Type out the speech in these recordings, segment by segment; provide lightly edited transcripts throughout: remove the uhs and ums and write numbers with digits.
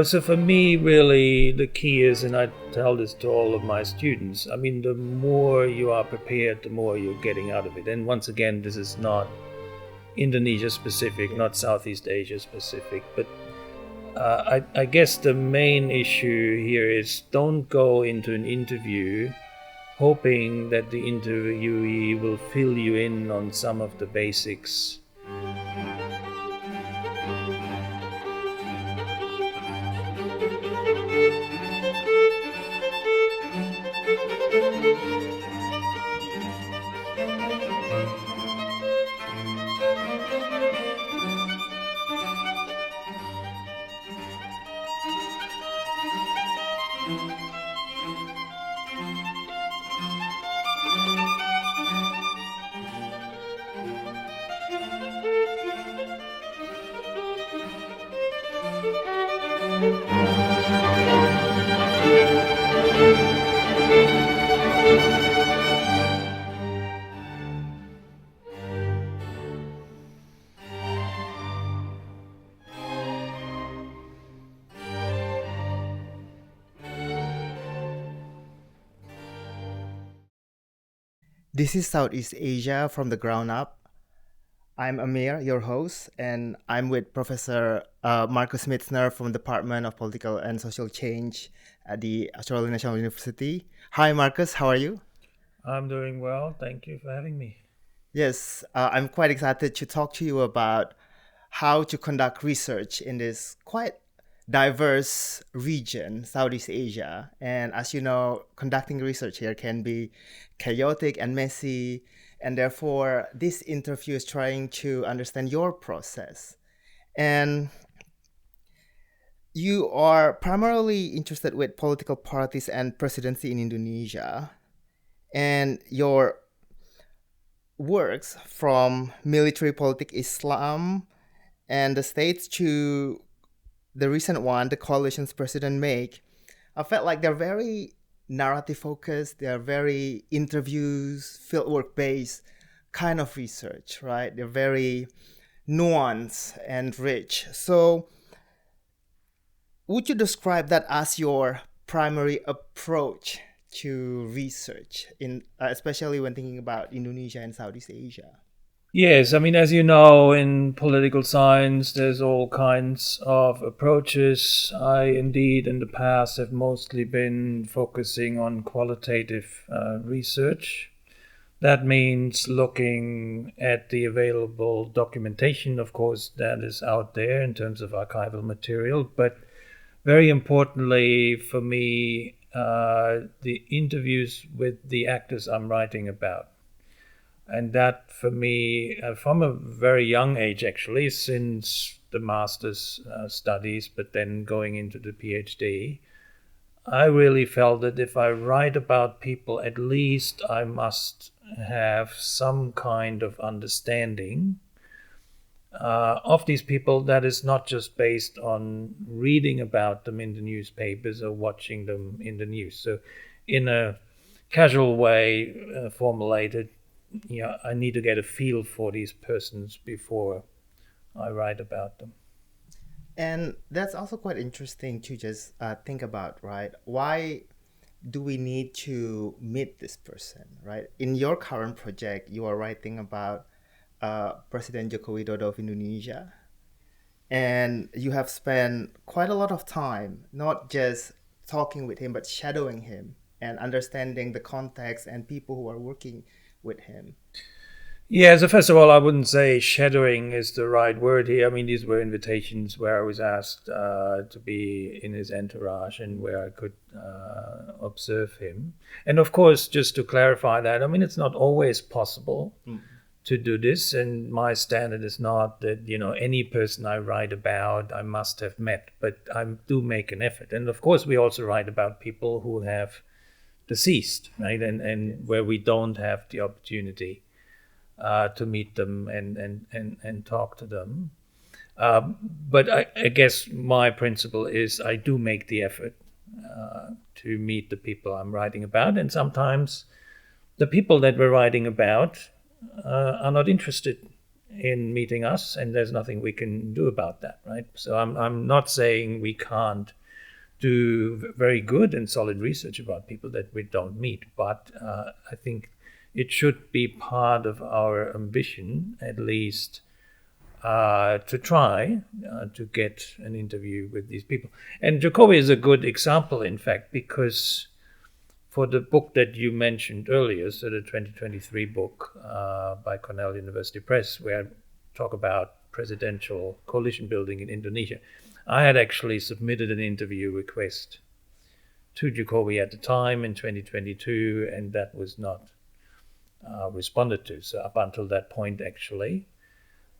So for me, really, the key is, and I tell this to all of my students, I mean, the more you are prepared, the more you're getting out of it. And once again, this is not Indonesia specific, not Southeast Asia specific, but I guess the main issue here is don't go into an interview hoping that the interviewee will fill you in on some of the basics. This is Southeast Asia from the ground up. I'm Emir, your host, and I'm with Professor Marcus Mietzner from the Department of Political and Social Change at the Australian National University. Hi, Marcus, how are you? I'm doing well. Thank you for having me. Yes, I'm quite excited to talk to you about how to conduct research in this quite diverse region, Southeast Asia. And as you know, conducting research here can be chaotic and messy. And therefore, this interview is trying to understand your process. And you are primarily interested with political parties and presidency in Indonesia. And your works from military politic Islam and the states to the recent one, the coalitions president make, I felt like they're very narrative focused, they're very interviews, fieldwork based kind of research, right? They're very nuanced and rich. So would you describe that as your primary approach to research, in especially when thinking about Indonesia and Southeast Asia? Yes, I mean, as you know, in political science, there's all kinds of approaches. I indeed, in the past, have mostly been focusing on qualitative research. That means looking at the available documentation, of course, that is out there in terms of archival material, but very importantly for me, the interviews with the actors I'm writing about. And that for me, from a very young age actually, since the master's studies, but then going into the PhD, I really felt that if I write about people, at least I must have some kind of understanding of these people that is not just based on reading about them in the newspapers or watching them in the news. So in a casual way formulated, I need to get a feel for these persons before I write about them. And that's also quite interesting to just think about, right? Why do we need to meet this person, right? In your current project, you are writing about President Joko Widodo of Indonesia. And you have spent quite a lot of time not just talking with him, but shadowing him and understanding the context and people who are working with him. Yeah, so first of all, I wouldn't say shadowing is the right word here. I mean, these were invitations where I was asked to be in his entourage and where I could observe him. And of course, just to clarify that, I mean, it's not always possible to do this. And my standard is not that, any person I write about, I must have met, but I do make an effort. And of course, we also write about people who have deceased, right? And where we don't have the opportunity to meet them and talk to them. But I guess my principle is I do make the effort to meet the people I'm writing about. And sometimes the people that we're writing about are not interested in meeting us, and there's nothing we can do about that, right? So I'm not saying we can't do very good and solid research about people that we don't meet, but I think it should be part of our ambition, at least, to try to get an interview with these people. And Jokowi is a good example, in fact, because for the book that you mentioned earlier, so the 2023 book by Cornell University Press, where I talk about presidential coalition building in Indonesia, I had actually submitted an interview request to Jokowi at the time in 2022, and that was not responded to. So up until that point, actually,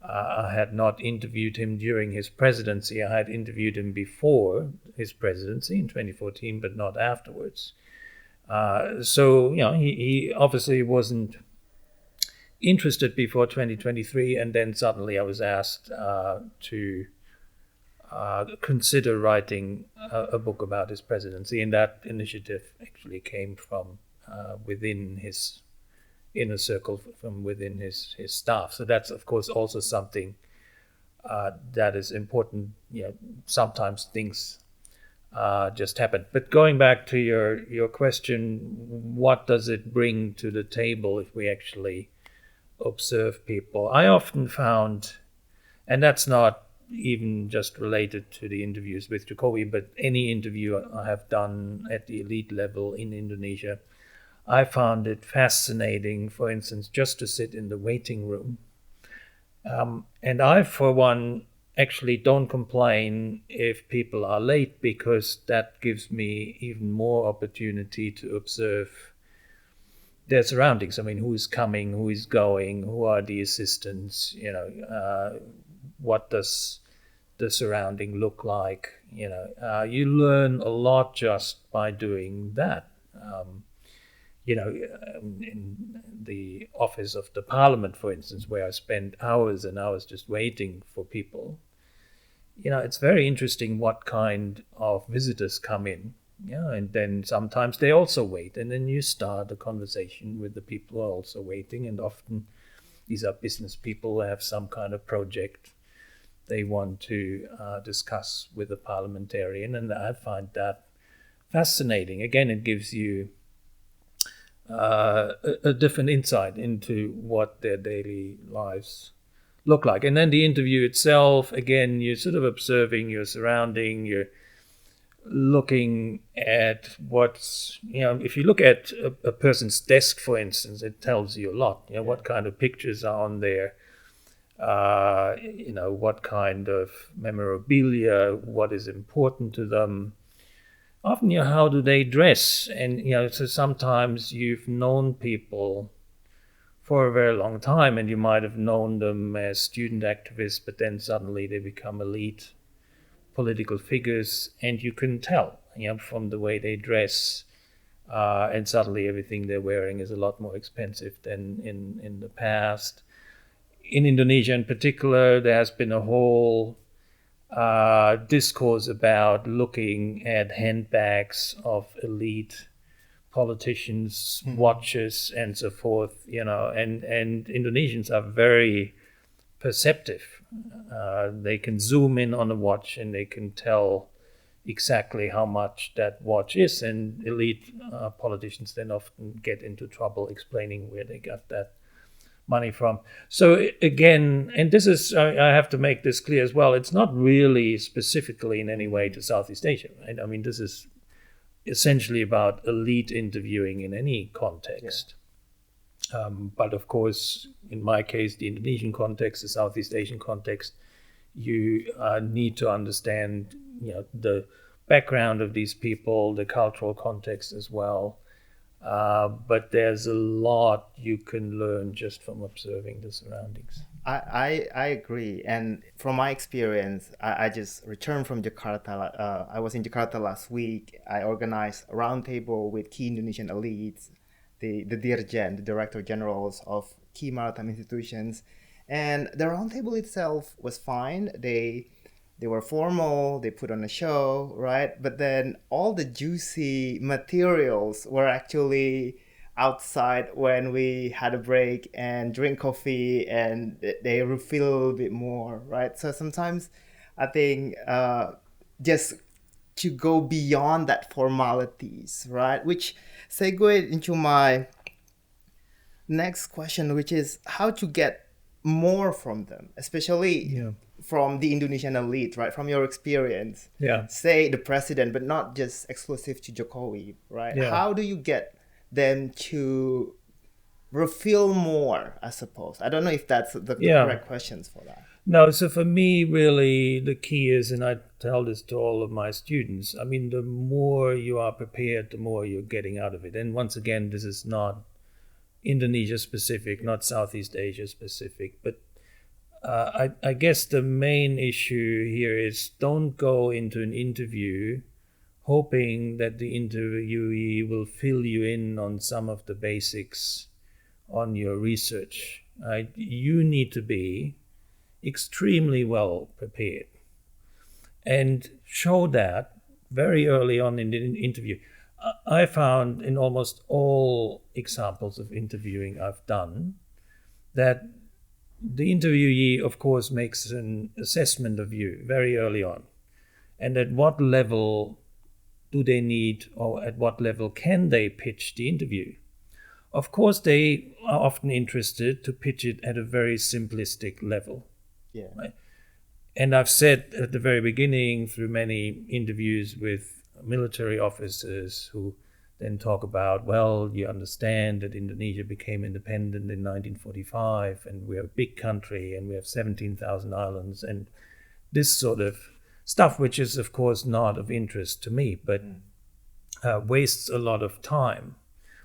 I had not interviewed him during his presidency. I had interviewed him before his presidency in 2014, but not afterwards. So, he obviously wasn't interested before 2023, and then suddenly I was asked to consider writing a book about his presidency, and that initiative actually came from within his inner circle, from within his staff. So that's, of course, also something that is important. Sometimes things just happen. But going back to your question, what does it bring to the table if we actually observe people? I often found, and that's not even just related to the interviews with Jokowi, but any interview I have done at the elite level in Indonesia, I found it fascinating, for instance, just to sit in the waiting room. And I, for one, actually don't complain if people are late, because that gives me even more opportunity to observe their surroundings. I mean, who is coming, who is going, who are the assistants, what does the surrounding look like? You learn a lot just by doing that. In the office of the parliament, for instance, where I spend hours and hours just waiting for people, it's very interesting what kind of visitors come in. And then sometimes they also wait, and then you start a conversation with the people who are also waiting, and often these are business people who have some kind of project they want to discuss with a parliamentarian, and I find that fascinating. Again, it gives you a different insight into what their daily lives look like. And then the interview itself, again, you're sort of observing your surrounding, you're looking at what's, if you look at a person's desk, for instance, it tells you a lot. What kind of pictures are on there, what kind of memorabilia, what is important to them. Often, how do they dress? And, so sometimes you've known people for a very long time, and you might have known them as student activists, but then suddenly they become elite political figures, and you can tell, from the way they dress, and suddenly everything they're wearing is a lot more expensive than in the past. In Indonesia in particular, there has been a whole discourse about looking at handbags of elite politicians, watches, and so forth, and Indonesians are very perceptive. They can zoom in on a watch and they can tell exactly how much that watch is, and elite politicians then often get into trouble explaining where they got that money from. So again, and this is, I have to make this clear as well, it's not really specifically in any way to Southeast Asia, right? I mean, this is essentially about elite interviewing in any context. Yeah. But of course, in my case, the Indonesian context, the Southeast Asian context, you need to understand, the background of these people, the cultural context as well. But there's a lot you can learn just from observing the surroundings. I agree. And from my experience, I just returned from Jakarta. I was in Jakarta last week. I organized a roundtable with key Indonesian elites, the Dirjen, the Director Generals of key maritime institutions. And the roundtable itself was fine. They were formal, they put on a show, right? But then all the juicy materials were actually outside when we had a break and drink coffee and they refill a bit more, right? So sometimes I think just to go beyond that formalities, right? Which segue into my next question, which is how to get more from them, especially from the Indonesian elite, right? From your experience, say the president, but not just exclusive to Jokowi, right? How do you get them to reveal more, I suppose? I don't know if that's the correct questions for that. No, so for me, really, the key is, and I tell this to all of my students, I mean, the more you are prepared, the more you're getting out of it. And once again, this is not Indonesia specific, not Southeast Asia specific, but I guess the main issue here is don't go into an interview hoping that the interviewee will fill you in on some of the basics on your research. Right? You need to be extremely well prepared and show that very early on in the interview. I found in almost all examples of interviewing I've done that the interviewee, of course, makes an assessment of you very early on. And at what level do they need, or at what level can they pitch the interview? Of course, they are often interested to pitch it at a very simplistic level. Right? And I've said at the very beginning through many interviews with military officers who then talk about, well, you understand that Indonesia became independent in 1945 and we're a big country and we have 17,000 islands and this sort of stuff, which is of course not of interest to me, but wastes a lot of time.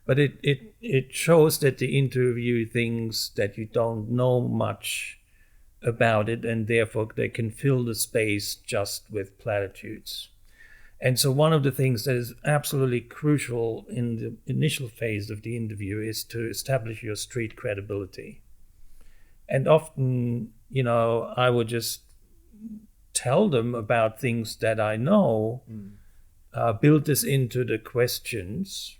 But it shows that the interview thinks that you don't know much about it and therefore they can fill the space just with platitudes. And so one of the things that is absolutely crucial in the initial phase of the interview is to establish your street credibility. And often, I would just tell them about things that I know, build this into the questions,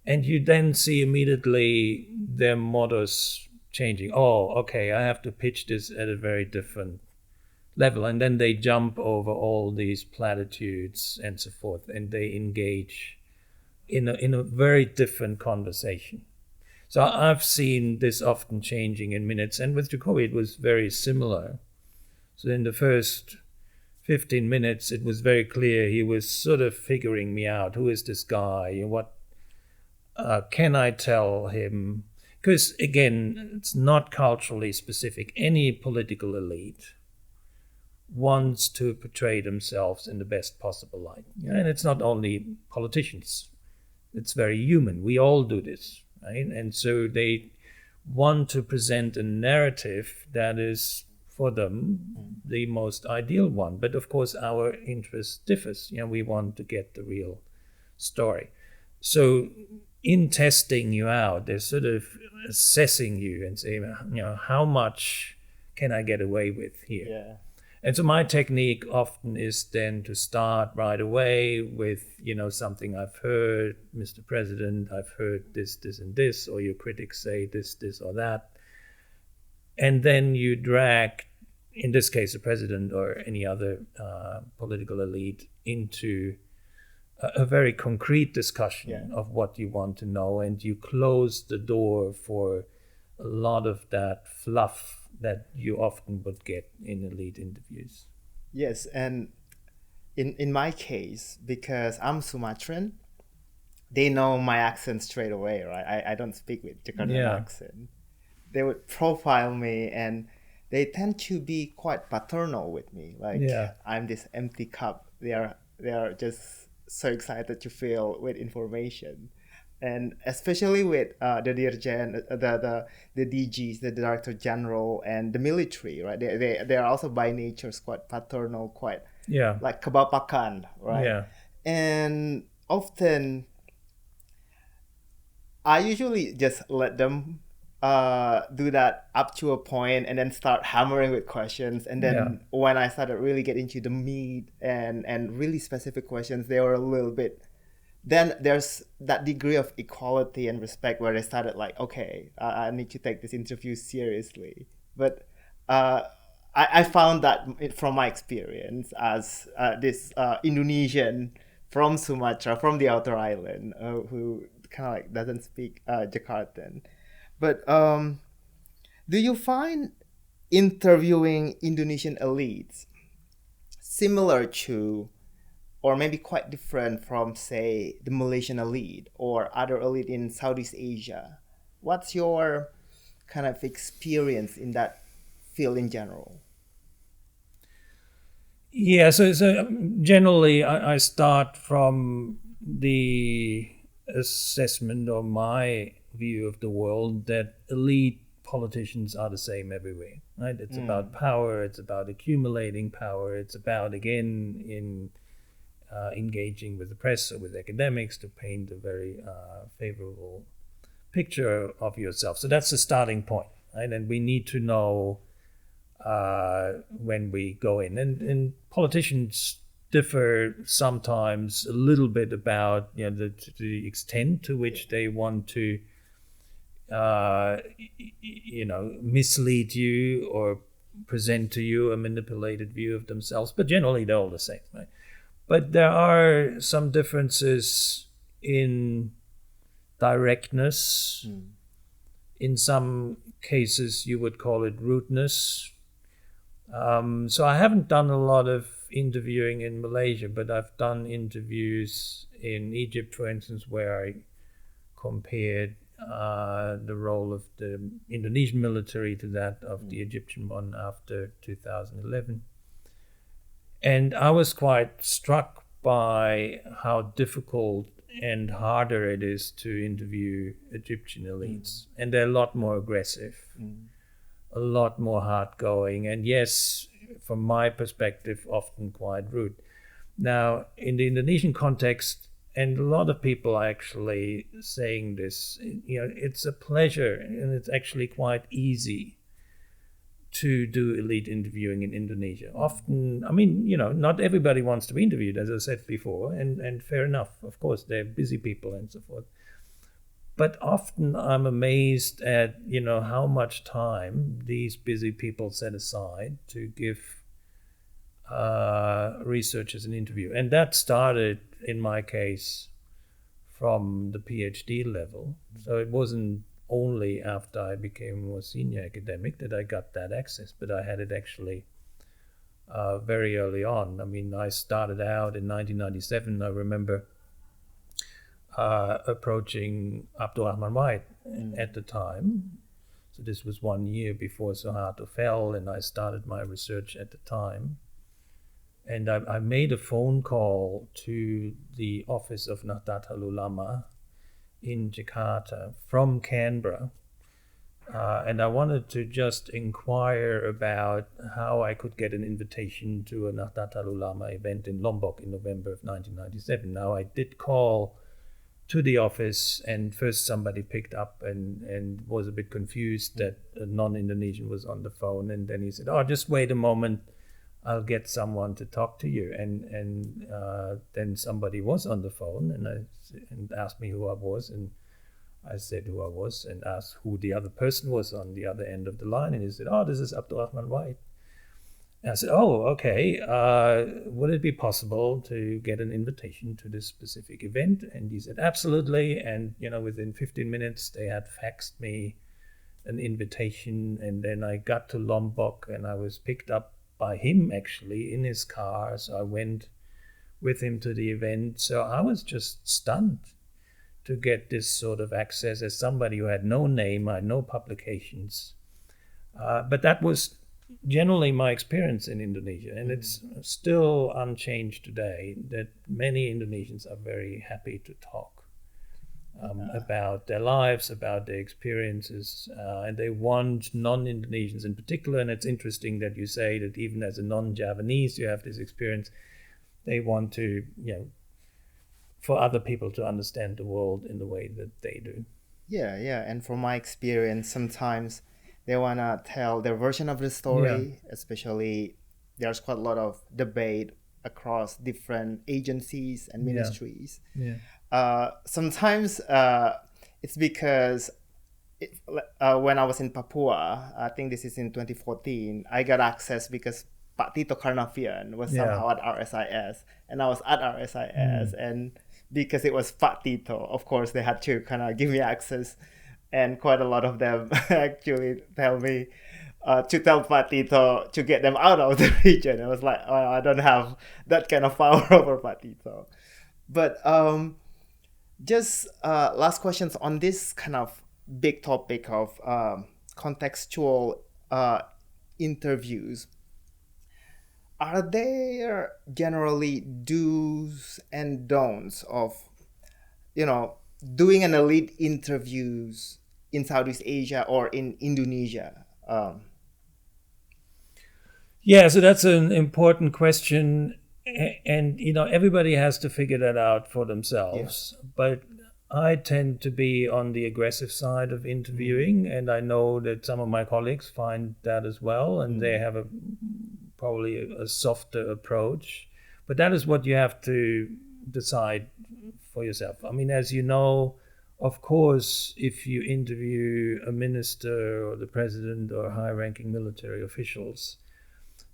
and you then see immediately their modus changing. Oh, okay, I have to pitch this at a very different level, and then they jump over all these platitudes and so forth, and they engage in a very different conversation. So I've seen this often changing in minutes, and with Jokowi it was very similar. So in the first 15 minutes, it was very clear he was sort of figuring me out. Who is this guy? What can I tell him? Because again, it's not culturally specific. Any political elite wants to portray themselves in the best possible light. And it's not only politicians. It's very human. We all do this, right? And so they want to present a narrative that is, for them, the most ideal one. But of course, our interest differs. We want to get the real story. So in testing you out, they're sort of assessing you and saying, how much can I get away with here? Yeah. And so my technique often is then to start right away with, something I've heard, Mr. President, I've heard this, and this, or your critics say this, or that. And then you drag, in this case, the president or any other political elite into a very concrete discussion of what you want to know, and you close the door for a lot of that fluff that you often would get in elite interviews. Yes, and in my case, because I'm Sumatran, they know my accent straight away, right? I don't speak with Jakarta accent. They would profile me and they tend to be quite paternal with me. Like I'm this empty cup. They are just so excited to fill with information. And especially with the Dirjen, the DGs, the Director General, and the military, right? They are also by nature quite paternal, quite like kebapakan, right? Yeah. And often, I usually just let them do that up to a point, and then start hammering with questions. And then when I started really get into the meat and really specific questions, they were a little bit then there's that degree of equality and respect where they started like, okay, I need to take this interview seriously. But I found that from my experience as this Indonesian from Sumatra, from the outer island, who kind of like doesn't speak Jakartan. But do you find interviewing Indonesian elites similar to, or maybe quite different from, say, the Malaysian elite or other elite in Southeast Asia? What's your kind of experience in that field in general? Yeah, so generally I start from the assessment or my view of the world that elite politicians are the same everywhere, right? It's about power, it's about accumulating power, it's about, again, in engaging with the press or with academics to paint a very favorable picture of yourself. So that's the starting point, right? And we need to know when we go in. And politicians differ sometimes a little bit about the extent to which they want to mislead you or present to you a manipulated view of themselves. But generally, they're all the same, right? But there are some differences in directness. In some cases, you would call it rudeness. So I haven't done a lot of interviewing in Malaysia, but I've done interviews in Egypt, for instance, where I compared the role of the Indonesian military to that of the Egyptian one after 2011. And I was quite struck by how difficult and harder it is to interview Egyptian elites. And they're a lot more aggressive, a lot more hard-going, and yes, from my perspective, often quite rude. Now, in the Indonesian context, and a lot of people are actually saying this, it's a pleasure and it's actually quite easy to do elite interviewing in Indonesia. Often, not everybody wants to be interviewed, as I said before, and fair enough. Of course, they're busy people and so forth. But often I'm amazed at, how much time these busy people set aside to give researchers an interview. And that started, in my case, from the PhD level. So it wasn't only after I became a more senior academic that I got that access, but I had it actually very early on. I started out in 1997. I remember approaching Abdurrahman Wahid at the time. So this was 1 year before Suharto fell, and I started my research at the time. And I made a phone call to the office of Nahdlatul Ulama in Jakarta from Canberra. And I wanted to just inquire about how I could get an invitation to a Nahdlatul Ulama event in Lombok in November of 1997. Now, I did call to the office, and first somebody picked up and was a bit confused that a non-Indonesian was on the phone. And then he said, just wait a moment, I'll get someone to talk to you. And then somebody was on the phone and asked me who I was, and I said who I was and asked who the other person was on the other end of the line. And he said, this is Abdurrahman Wahid. And I said, okay, would it be possible to get an invitation to this specific event? And he said, absolutely. And, within 15 minutes, they had faxed me an invitation. And then I got to Lombok, and I was picked up by him, actually, in his car. So I went with him to the event. So I was just stunned to get this sort of access as somebody who had no name, I had no publications. But that was generally my experience in Indonesia, and it's still unchanged today, that many Indonesians are very happy to talk about their lives, about their experiences, and they want non-Indonesians in particular. And it's interesting that you say that even as a non-Javanese you have this experience. They want to, for other people to understand the world in the way that they do. Yeah. And from my experience, sometimes they want to tell their version of the story, especially there's quite a lot of debate across different agencies and ministries. sometimes it's because when I was in Papua, I think this is in 2014, I got access because Pak Tito Karnavian was somehow at RSIS, and I was at RSIS, and because it was Pak Tito, of course, they had to kind of give me access, and quite a lot of them actually tell me to tell Pak Tito to get them out of the region. I was like, oh, I don't have that kind of power over Pak Tito. But just last questions on this kind of big topic of contextual interviews. Are there generally do's and don'ts of, doing an elite interviews in Southeast Asia or in Indonesia? Yeah, so that's an important question. And, everybody has to figure that out for themselves. Yeah. But I tend to be on the aggressive side of interviewing, and I know that some of my colleagues find that as well, and they have probably a softer approach. But that is what you have to decide for yourself. I mean, as you know, of course, if you interview a minister or the president or high-ranking military officials,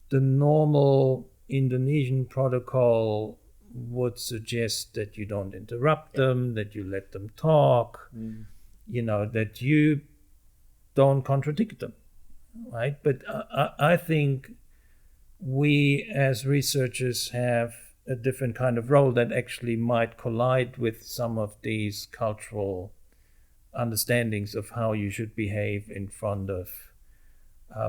the normal Indonesian protocol would suggest that you don't interrupt them, that you let them talk, that you don't contradict them, right? But I think we as researchers have a different kind of role that actually might collide with some of these cultural understandings of how you should behave in front of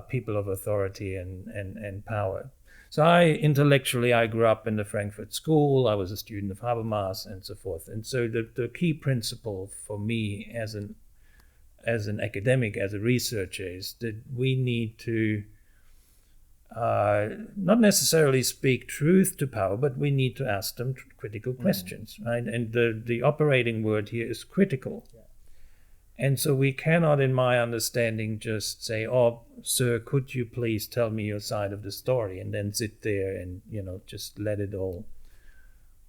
people of authority and power. So intellectually, I grew up in the Frankfurt School. I was a student of Habermas and so forth. And so the key principle for me as an academic, as a researcher, is that we need to not necessarily speak truth to power, but we need to ask them critical questions, right? And the operating word here is critical. Yeah. And so we cannot, in my understanding, just say, oh, sir, could you please tell me your side of the story, and then sit there and, just let it all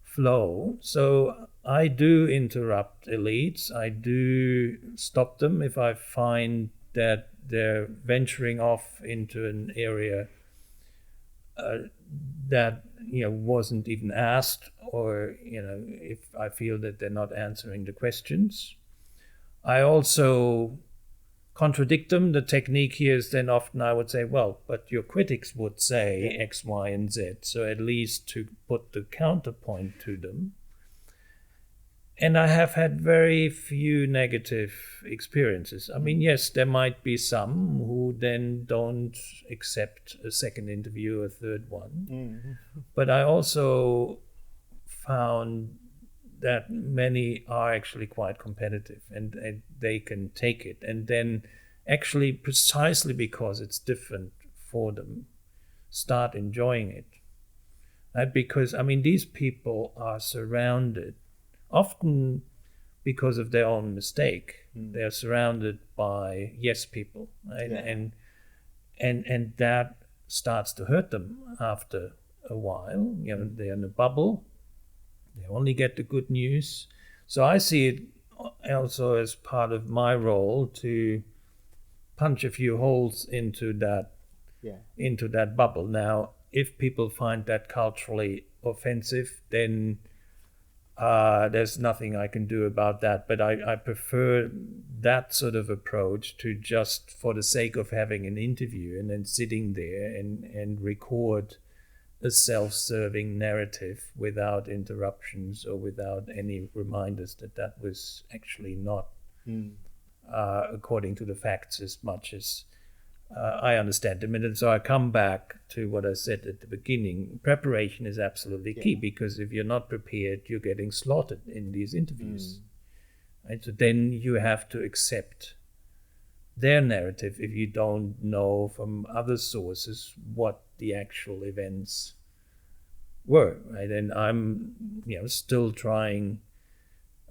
flow. So I do interrupt elites. I do stop them if I find that they're venturing off into an area that wasn't even asked, or if I feel that they're not answering the questions. I also contradict them. The technique here is then often I would say, well, but your critics would say X, Y, and Z. So at least to put the counterpoint to them. And I have had very few negative experiences. I mean, yes, there might be some who then don't accept a second interview, a third one. Mm-hmm. But I also found that many are actually quite competitive and they can take it. And then actually, precisely because it's different for them, start enjoying it. Right? Because, these people are surrounded, often because of their own mistake. They're surrounded by yes people, right? Yeah. And that starts to hurt them after a while. They're in a bubble. They only get the good news. So I see it also as part of my role to punch a few holes into that bubble. Now, if people find that culturally offensive, then there's nothing I can do about that. But I prefer that sort of approach to just for the sake of having an interview and then sitting there and record a self-serving narrative without interruptions or without any reminders that was actually not according to the facts as much as I understand them. And so I come back to what I said at the beginning. Preparation is absolutely key, because if you're not prepared, you're getting slaughtered in these interviews. Right? So then you have to accept their narrative if you don't know from other sources what the actual events were, right? And I'm, still trying,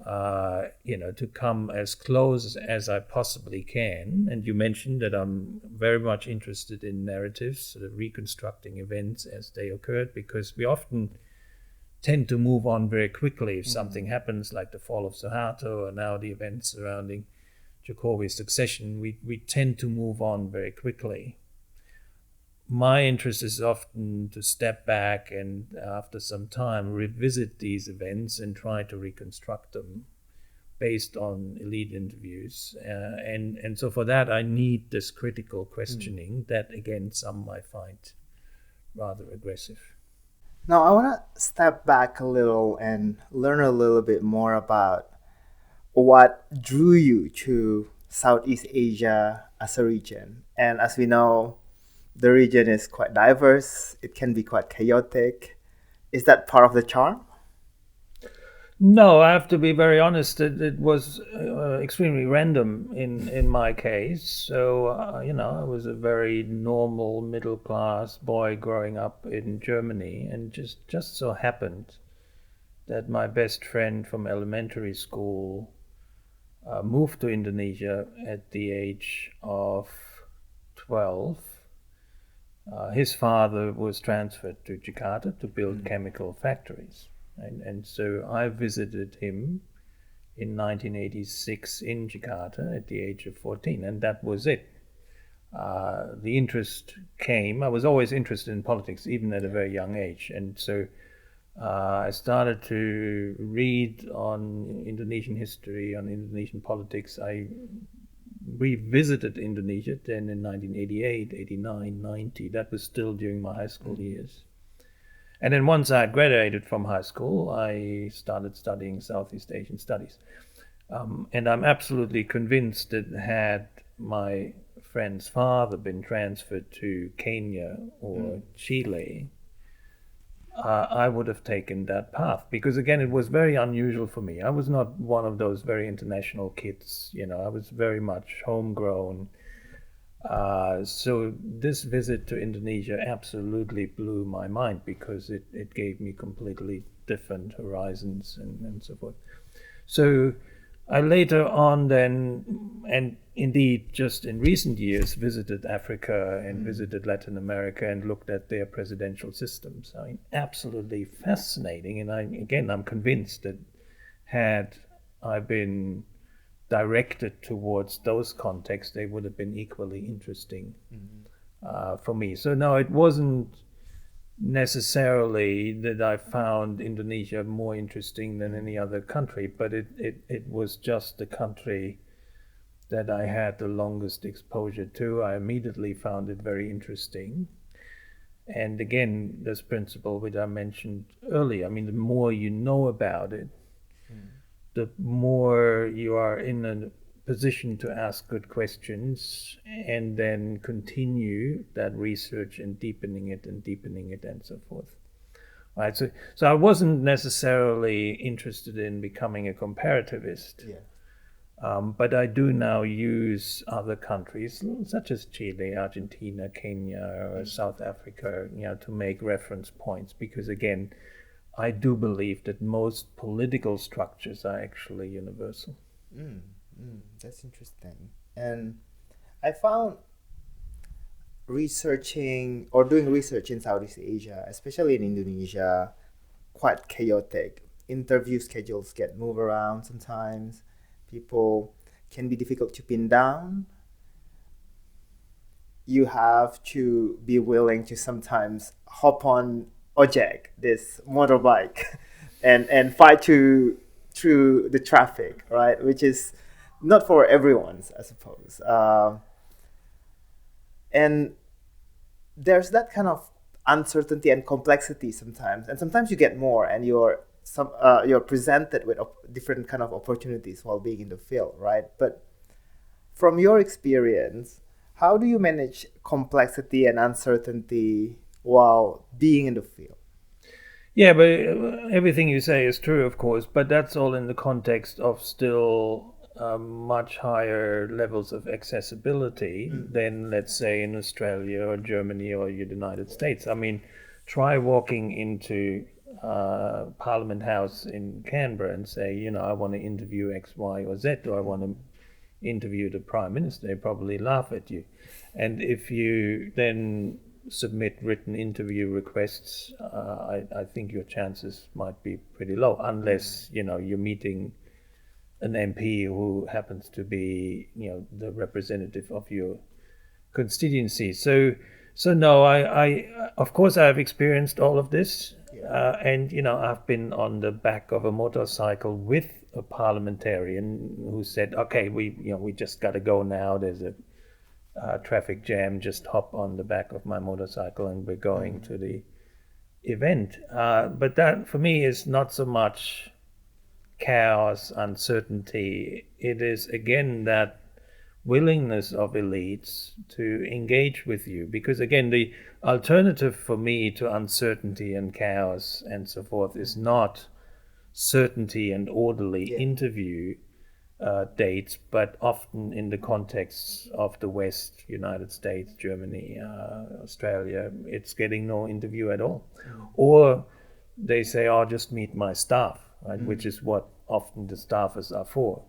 to come as close as I possibly can. And you mentioned that I'm very much interested in narratives, sort of reconstructing events as they occurred, because we often tend to move on very quickly if something happens, like the fall of Suharto or now the events surrounding Jokowi's succession. We tend to move on very quickly. My interest is often to step back and, after some time, revisit these events and try to reconstruct them based on elite interviews. And so for that, I need this critical questioning that, again, some might find rather aggressive. Now, I want to step back a little and learn a little bit more about what drew you to Southeast Asia as a region. And as we know, the region is quite diverse. It can be quite chaotic. Is that part of the charm? No, I have to be very honest. It was extremely random in my case. So, I was a very normal middle-class boy growing up in Germany, and just so happened that my best friend from elementary school moved to Indonesia at the age of 12. His father was transferred to Jakarta to build chemical factories. And so I visited him in 1986 in Jakarta at the age of 14, and that was it. The interest came. I was always interested in politics, even at a very young age. And so I started to read on Indonesian history, on Indonesian politics. I revisited Indonesia then in 1988, 89, 90. That was still during my high school years. And then once I had graduated from high school, I started studying Southeast Asian studies. And I'm absolutely convinced that had my friend's father been transferred to Kenya or Chile, I would have taken that path. Because again, it was very unusual for me. I was not one of those very international kids. I was very much homegrown. So this visit to Indonesia absolutely blew my mind because it gave me completely different horizons and so forth. So I later on then, and indeed just in recent years, visited Africa and visited Latin America and looked at their presidential systems. I mean, absolutely fascinating. And I'm convinced that had I been directed towards those contexts, they would have been equally interesting for me. So no, it wasn't necessarily that I found Indonesia more interesting than any other country, but it was just the country that I had the longest exposure to. I immediately found it very interesting. And again, this principle which I mentioned earlier, I mean, the more you know about it, the more you are in a position to ask good questions and then continue that research and deepening it and so forth. Right. So I wasn't necessarily interested in becoming a comparativist. But I do now use other countries such as Chile, Argentina, Kenya, or South Africa, to make reference points because again, I do believe that most political structures are actually universal. That's interesting. And I found researching or doing research in Southeast Asia, especially in Indonesia, quite chaotic. Interview schedules get moved around sometimes. People can be difficult to pin down. You have to be willing to sometimes hop on ojek, this motorbike, and fight through the traffic, right? Which is not for everyone, I suppose. And there's that kind of uncertainty and complexity sometimes, and sometimes you get more, and you're presented with different kind of opportunities while being in the field, right? But from your experience, how do you manage complexity and uncertainty while being in the field? Yeah, but everything you say is true, of course, but that's all in the context of still much higher levels of accessibility than, let's say, in Australia or Germany or the United States. I mean, try walking into Parliament House in Canberra and say, I want to interview X, Y, or Z, or I want to interview the Prime Minister. They probably laugh at you. And if you then submit written interview requests, I think your chances might be pretty low, unless you're meeting an MP who happens to be the representative of your constituency. So no, I of course I've experienced all of this, and I've been on the back of a motorcycle with a parliamentarian who said, "Okay, we just got to go now. There's a traffic jam. Just hop on the back of my motorcycle and we're going to the event." But that for me is not so much chaos, uncertainty. It is again that willingness of elites to engage with you, because again the alternative for me to uncertainty and chaos and so forth is not certainty and orderly interview dates, but often in the context of the West, United States, Germany, Australia, it's getting no interview at all. Or they say, "Oh, just meet my staff," right? Which is what often the staffers are for.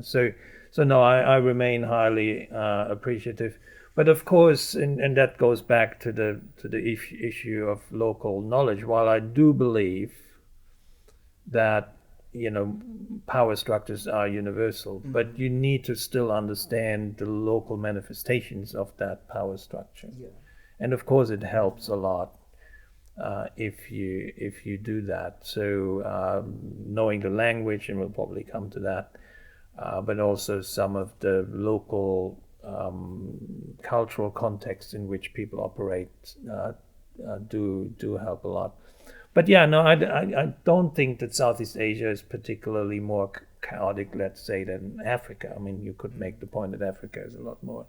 So no, I remain highly appreciative. But of course, and that goes back to the issue of local knowledge. While I do believe that power structures are universal, but you need to still understand the local manifestations of that power structure. And of course, it helps a lot if you do that. So knowing the language, and we'll probably come to that, but also some of the local cultural contexts in which people operate do help a lot. But I don't think that Southeast Asia is particularly more chaotic, let's say, than Africa. I mean, you could make the point that Africa is a lot more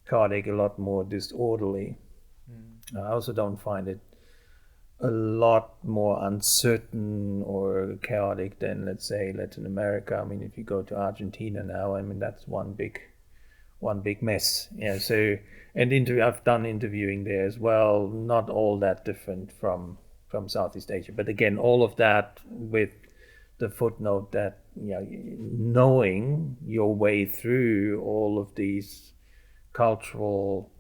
chaotic, a lot more disorderly. I also don't find it a lot more uncertain or chaotic than, let's say, Latin America. I mean, if you go to Argentina now, I mean, that's one big mess. So, and I've done interviewing there as well, not all that different from Southeast Asia. But again, all of that with the footnote that knowing your way through all of these cultural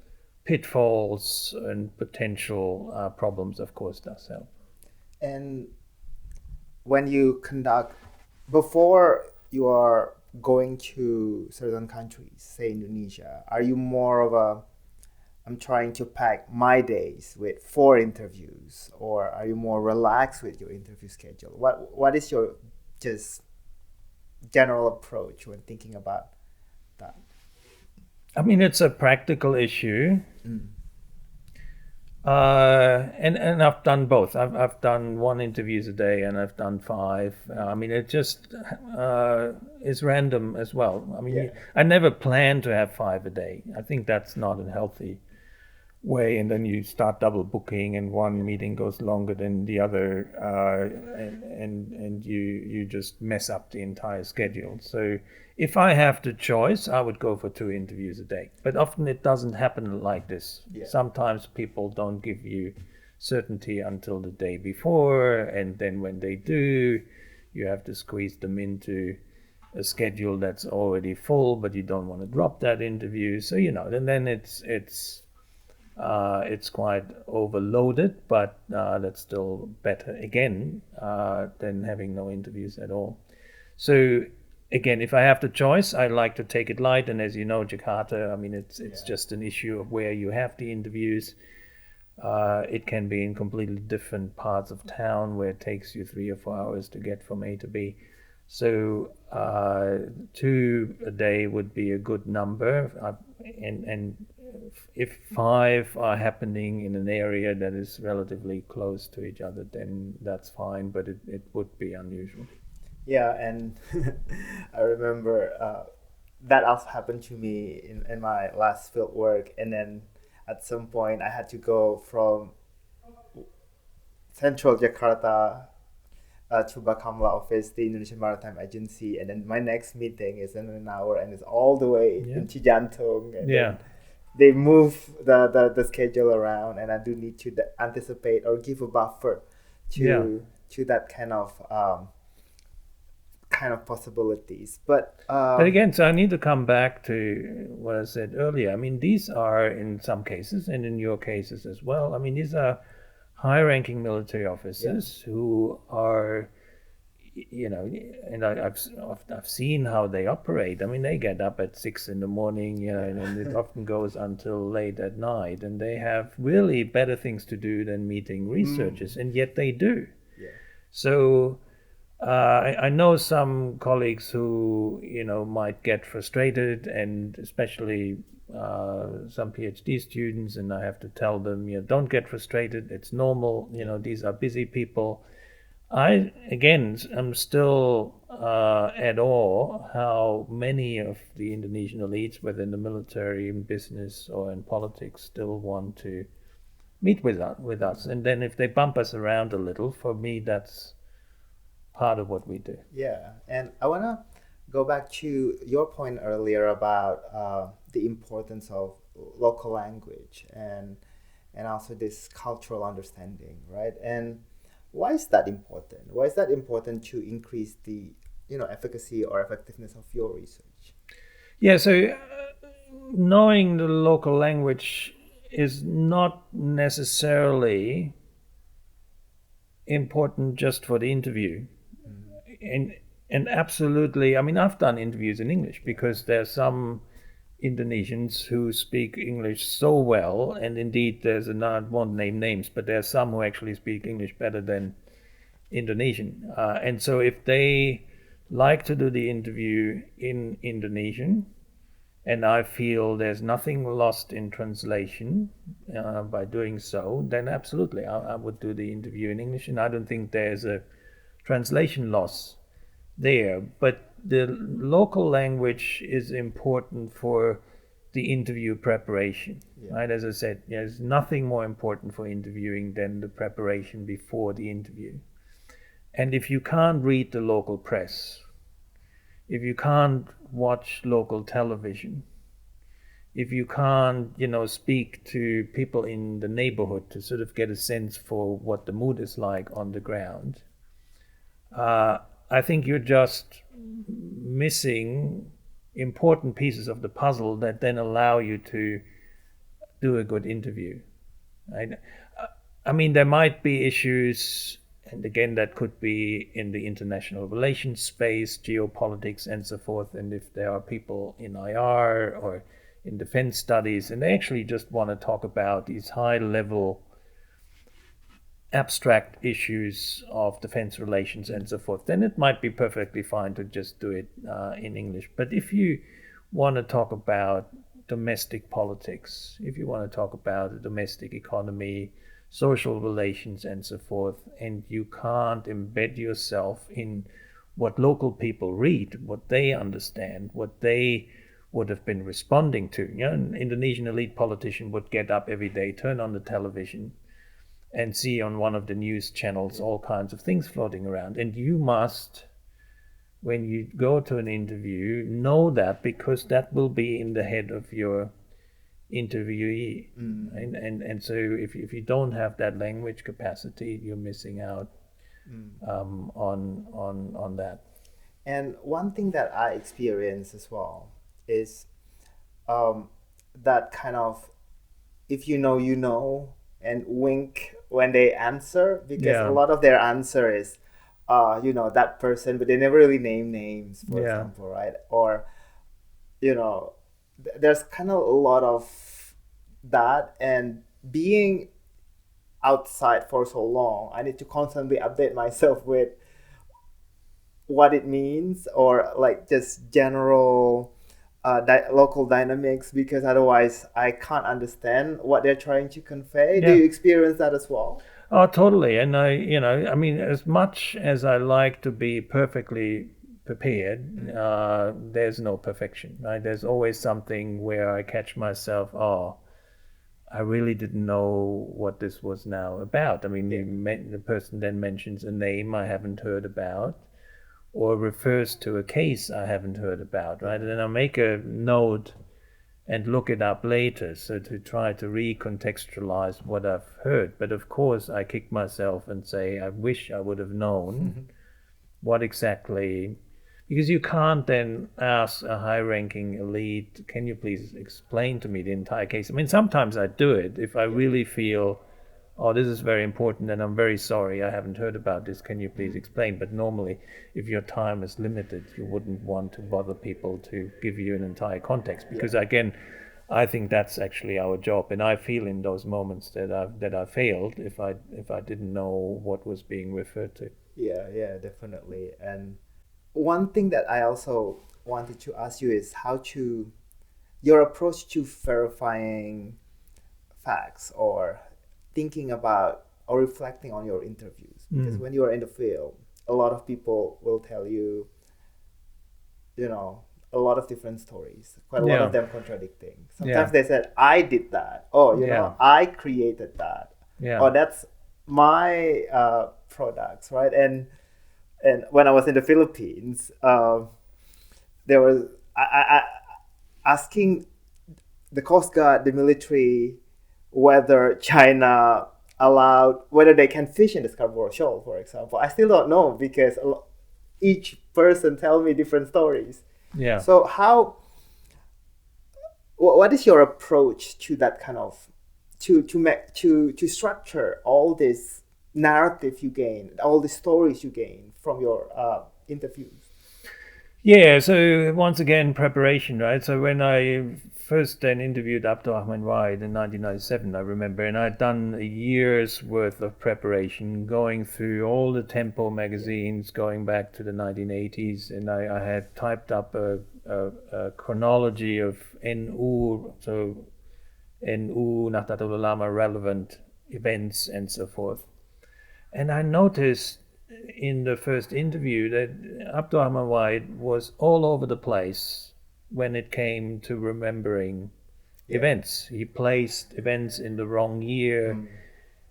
pitfalls and potential problems, of course, does help. And when you conduct, before you are going to certain countries, say Indonesia, are you more of I'm trying to pack my days with 4 interviews, or are you more relaxed with your interview schedule? What is your just general approach when thinking about that? I mean, it's a practical issue. And I've done both. I've done 1 interviews a day, and I've done 5. I mean, it just is random as well. I mean, I never plan to have 5 a day. I think that's not a healthy way, and then you start double booking, and one meeting goes longer than the other, and you just mess up the entire schedule. So if I have the choice, I would go for 2 interviews a day. But often it doesn't happen like this. Sometimes people don't give you certainty until the day before, and then when they do, you have to squeeze them into a schedule that's already full, but you don't want to drop that interview. So and then it's quite overloaded, but that's still better again than having no interviews at all. So again, if I have the choice, I like to take it light. And as you know, Jakarta, I mean, it's just an issue of where you have the interviews. It can be in completely different parts of town where it takes you 3 or 4 hours to get from A to B. So 2 a day would be a good number. And if 5 are happening in an area that is relatively close to each other, then that's fine, but it would be unusual. Yeah, and I remember that also happened to me in my last field work, and then at some point I had to go from central Jakarta to Bakamla office, the Indonesian Maritime Agency, and then my next meeting is in an hour, and it's all the way in Cijantung, and then they move the schedule around, and I do need to anticipate or give a buffer to that kind of kind of possibilities. But again, so I need to come back to what I said earlier. I mean, these are in some cases, and in your cases as well, I mean, these are high-ranking military officers who are, you know, and I've seen how they operate. I mean, they get up at 6 in the morning, you know, and it often goes until late at night, and they have really better things to do than meeting researchers, and yet they do. Yeah. So I know some colleagues who, you know, might get frustrated, and especially some PhD students, and I have to tell them, you know, don't get frustrated. It's normal. You know, these are busy people. I, again, am still at awe how many of the Indonesian elites, whether in the military, in business, or in politics, still want to meet with us. And then if they bump us around a little, for me, that's part of what we do. Yeah, and I want to go back to your point earlier about the importance of local language and also this cultural understanding, right? And why is that important? Why is that important to increase the, you know, efficacy or effectiveness of your research? Yeah, so knowing the local language is not necessarily important just for the interview. And absolutely, I mean, I've done interviews in English because there's some Indonesians who speak English so well, and indeed there's I won't name names, but there's some who actually speak English better than Indonesian. And so if they like to do the interview in Indonesian, and I feel there's nothing lost in translation by doing so, then absolutely I would do the interview in English, and I don't think there's a translation loss there. But the local language is important for the interview preparation, right? As I said, there's nothing more important for interviewing than the preparation before the interview. And if you can't read the local press, if you can't watch local television, if you can't, you know, speak to people in the neighborhood to sort of get a sense for what the mood is like on the ground, I think you're just missing important pieces of the puzzle that then allow you to do a good interview. Right? I mean, there might be issues, and again, that could be in the international relations space, geopolitics, and so forth. And if there are people in IR or in defense studies, and they actually just want to talk about these high-level abstract issues of defense relations and so forth, then it might be perfectly fine to just do it in English. But if you want to talk about domestic politics, if you want to talk about the domestic economy, social relations and so forth, and you can't embed yourself in what local people read, what they understand, what they would have been responding to. You know, an Indonesian elite politician would get up every day, turn on the television, and see on one of the news channels all kinds of things floating around. And you must, when you go to an interview, know that, because that will be in the head of your interviewee. And so if you don't have that language capacity, you're missing out on that. And one thing that I experience as well is that kind of, if you know, you know, and wink when they answer, because a lot of their answer is, you know, that person, but they never really name names, for example, right? Or, you know, there's kind of a lot of that, and being outside for so long, I need to constantly update myself with what it means, or like just general local dynamics, because otherwise I can't understand what they're trying to convey. Do you experience that as well? Oh, totally. And I mean, as much as I like to be perfectly prepared, there's no perfection, right? There's always something where I catch myself, I really didn't know what this was now about. I mean, the person then mentions a name I haven't heard about, or refers to a case I haven't heard about, right? And then I'll make a note and look it up later, so to try to recontextualize what I've heard. But of course, I kick myself and say, I wish I would have known what exactly Because you can't then ask a high-ranking elite, can you please explain to me the entire case? I mean, sometimes I do it if I really feel, oh, this is very important and I'm very sorry, I haven't heard about this, can you please explain? But normally, if your time is limited, you wouldn't want to bother people to give you an entire context. Because again, I think that's actually our job. And I feel in those moments that I failed if I didn't know what was being referred to. Yeah, definitely. And one thing that I also wanted to ask you is your approach to verifying facts or thinking about or reflecting on your interviews. Because when you are in the field, a lot of people will tell you, a lot of different stories, quite a lot of them contradicting. Sometimes they said, I did that. Oh, I created that. Yeah. Oh, that's my products, right? And when I was in the Philippines, there was I asking the Coast Guard, the military, whether China whether they can fish in the Scarborough Shoal, for example. I still don't know because each person tell me different stories. Yeah. So what is your approach to that kind of to structure all this narrative you gain, all the stories you gain from your interviews? Yeah, so once again, preparation, right? So when I first then interviewed Abdurrahman Wahid in 1997, I remember, and I'd done a year's worth of preparation, going through all the Tempo magazines, going back to the 1980s, and I had typed up a chronology of NU, so NU, Nahdlatul Ulama relevant events and so forth. And I noticed in the first interview that Abdurrahman Wahid was all over the place when it came to remembering events. He placed events in the wrong year.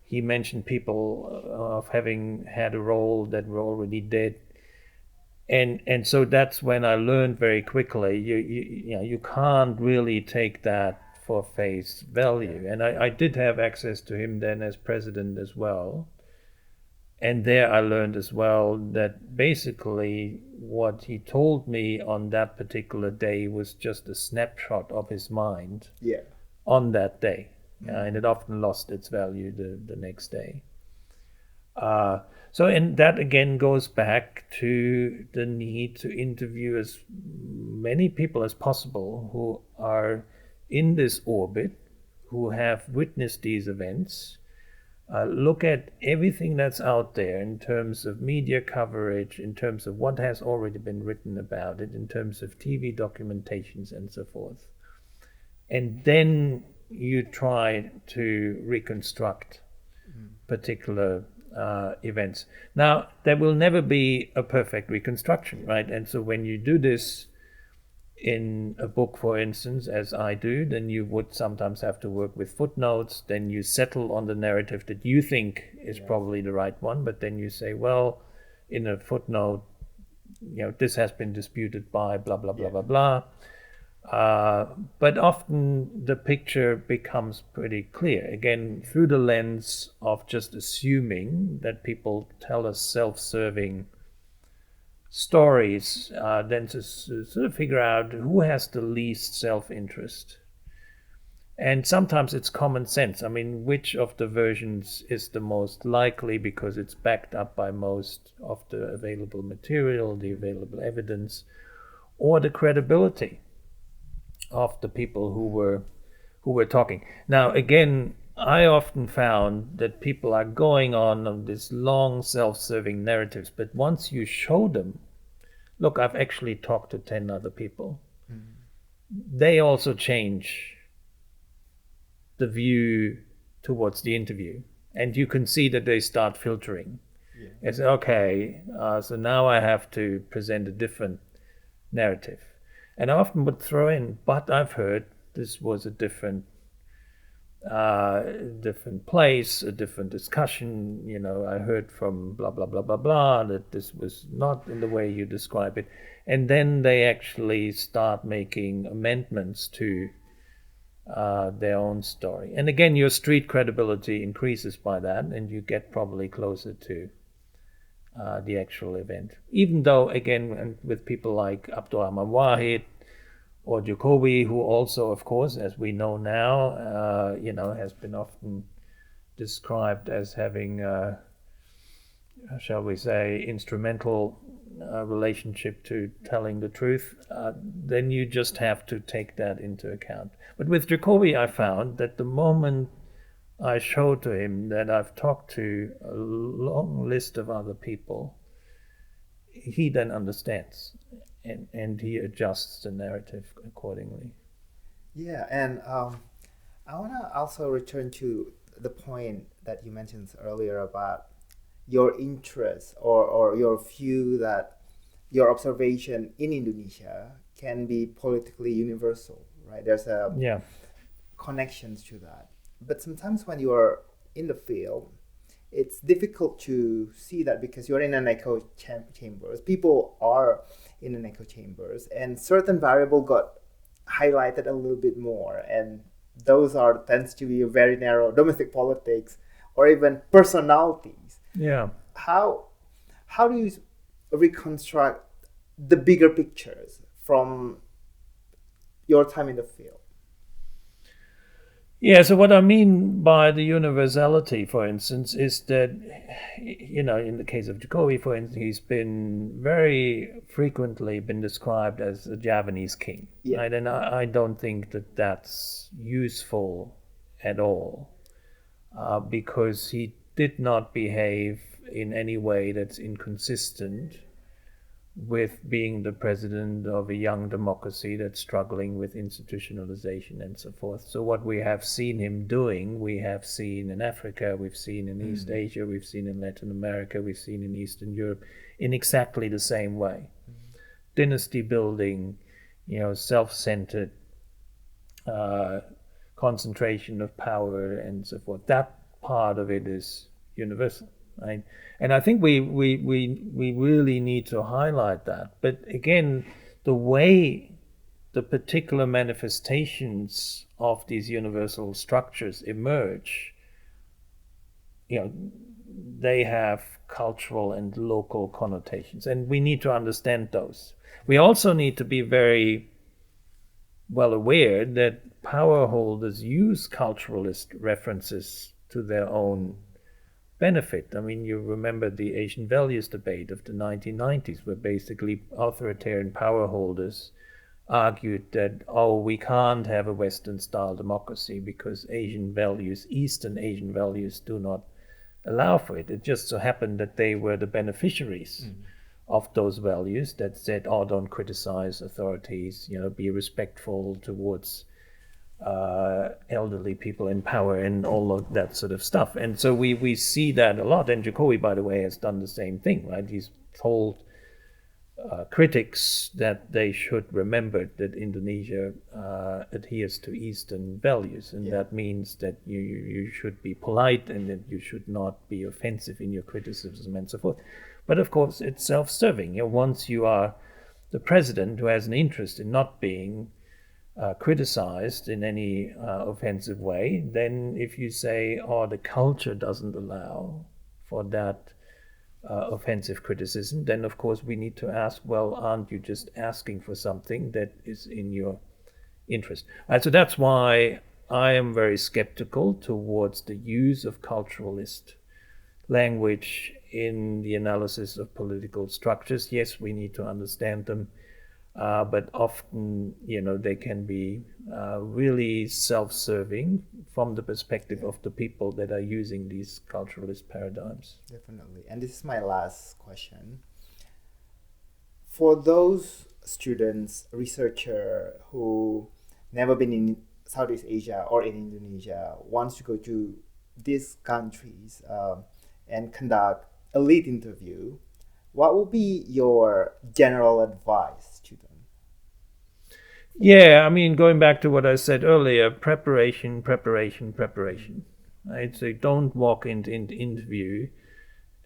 He mentioned people of having had a role that were already dead. And so that's when I learned very quickly, you can't really take that for face value. And I did have access to him then as president as well. And there I learned as well that basically what he told me on that particular day was just a snapshot of his mind on that day. And it often lost its value the next day. And that again goes back to the need to interview as many people as possible who are in this orbit, who have witnessed these events. Look at everything that's out there in terms of media coverage, in terms of what has already been written about it, in terms of TV documentations and so forth. And then you try to reconstruct particular events. Now, there will never be a perfect reconstruction, right? And so when you do this in a book, for instance, as I do, then you would sometimes have to work with footnotes. Then you settle on the narrative that you think is probably the right one, but then you say, well, in a footnote, this has been disputed by blah, blah, blah, blah, blah. But often the picture becomes pretty clear, again, through the lens of just assuming that people tell us self-serving stories, then to sort of figure out who has the least self-interest. And sometimes it's common sense. I mean, which of the versions is the most likely because it's backed up by most of the available material, the available evidence, or the credibility of the people who were talking. Now, again, I often found that people are going on this long self-serving narratives, but once you show them, look, I've actually talked to 10 other people, they also change the view towards the interview. And you can see that they start filtering. It's okay, so now I have to present a different narrative. And I often would throw in, but I've heard this was a different place, a different discussion. I heard from blah, blah, blah, blah, blah, that this was not in the way you describe it. And then they actually start making amendments to their own story. And again, your street credibility increases by that, and you get probably closer to the actual event. Even though, again, and with people like Abdurrahman Wahid or Jokowi, who also, of course, as we know now, has been often described as having, shall we say, instrumental relationship to telling the truth, then you just have to take that into account. But with Jokowi, I found that the moment I showed to him that I've talked to a long list of other people, he then understands and he adjusts the narrative accordingly. Yeah, and I want to also return to the point that you mentioned earlier about your interest or your view that your observation in Indonesia can be politically universal, right? There's a connections to that. But sometimes when you are in the field, it's difficult to see that because you're in an echo chambers. People are in an echo chambers, and certain variable got highlighted a little bit more, and those tends to be a very narrow domestic politics or even personalities. Yeah. How do you reconstruct the bigger pictures from your time in the field? Yeah, so what I mean by the universality, for instance, is that, in the case of Jokowi, for instance, he's been very frequently been described as a Javanese king, right? And I don't think that that's useful at all, because he did not behave in any way that's inconsistent with being the president of a young democracy that's struggling with institutionalization and so forth. So what we have seen him doing, we have seen in Africa, we've seen in East Asia, we've seen in Latin America, we've seen in Eastern Europe in exactly the same way. Dynasty building, self-centered concentration of power and so forth. That part of it is universal. Right? And I think we really need to highlight that. But again, the way the particular manifestations of these universal structures emerge, they have cultural and local connotations, and we need to understand those. We also need to be very well aware that power holders use culturalist references to their own benefit. I mean, you remember the Asian values debate of the 1990s, where basically authoritarian power holders argued that, we can't have a Western-style democracy because Eastern Asian values do not allow for it. It just so happened that they were the beneficiaries of those values that said, don't criticize authorities, be respectful towards elderly people in power and all of that sort of stuff. And so we see that a lot. And Jokowi, by the way, has done the same thing, right? He's told critics that they should remember that Indonesia adheres to Eastern values. And that means that you should be polite and that you should not be offensive in your criticism and so forth. But of course, it's self-serving. Once you are the president who has an interest in not being criticized in any offensive way, then if you say, the culture doesn't allow for that offensive criticism, then of course we need to ask, aren't you just asking for something that is in your interest? So that's why I am very skeptical towards the use of culturalist language in the analysis of political structures. Yes, we need to understand them. But often, they can be really self-serving from the perspective of the people that are using these culturalist paradigms. Definitely. And this is my last question. For those students, researcher who never been in Southeast Asia or in Indonesia, wants to go to these countries and conduct a lead interview, what would be your general advice to them? Yeah, I mean, going back to what I said earlier, preparation. Right? So don't walk into interview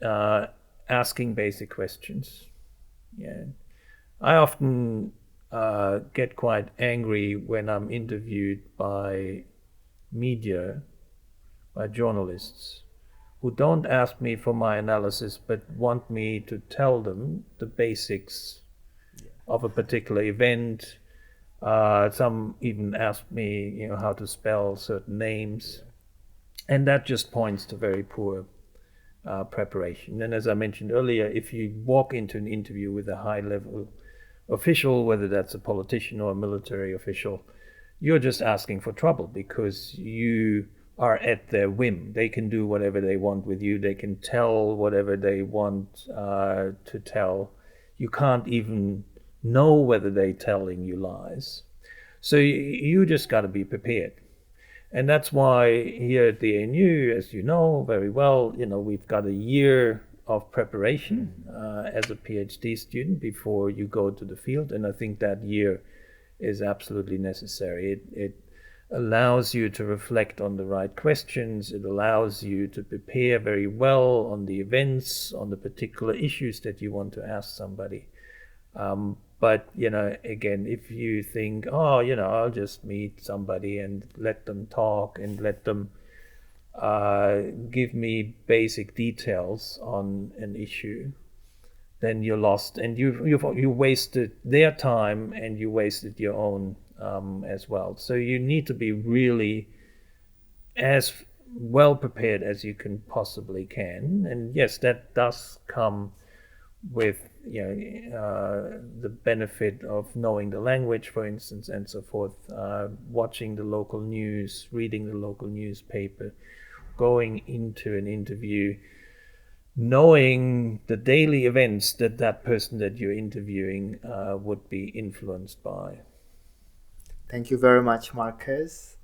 asking basic questions. Yeah, I often get quite angry when I'm interviewed by media, by journalists, who don't ask me for my analysis but want me to tell them the basics of a particular event. Some even ask me, how to spell certain names, and that just points to very poor preparation. And as I mentioned earlier, if you walk into an interview with a high-level official, whether that's a politician or a military official, you're just asking for trouble because you are at their whim. They can do whatever they want with you. They can tell whatever they want to tell. You can't even know whether they're telling you lies. So you just got to be prepared. And that's why here at the ANU, as you know very well, we've got a year of preparation as a PhD student before you go to the field. And I think that year is absolutely necessary. It allows you to reflect on the right questions. It allows you to prepare very well on the events, on the particular issues that you want to ask somebody. But, again, if you think, I'll just meet somebody and let them talk and let them give me basic details on an issue, then you're lost. And you wasted their time and you wasted your own as well. So you need to be really as well prepared as you can possibly can. And yes, that does come with the benefit of knowing the language, for instance, and so forth, watching the local news, reading the local newspaper, going into an interview, knowing the daily events that person that you're interviewing would be influenced by. Thank you very much, Marcus.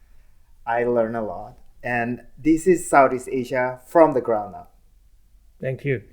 I learned a lot. And this is Southeast Asia from the ground up. Thank you.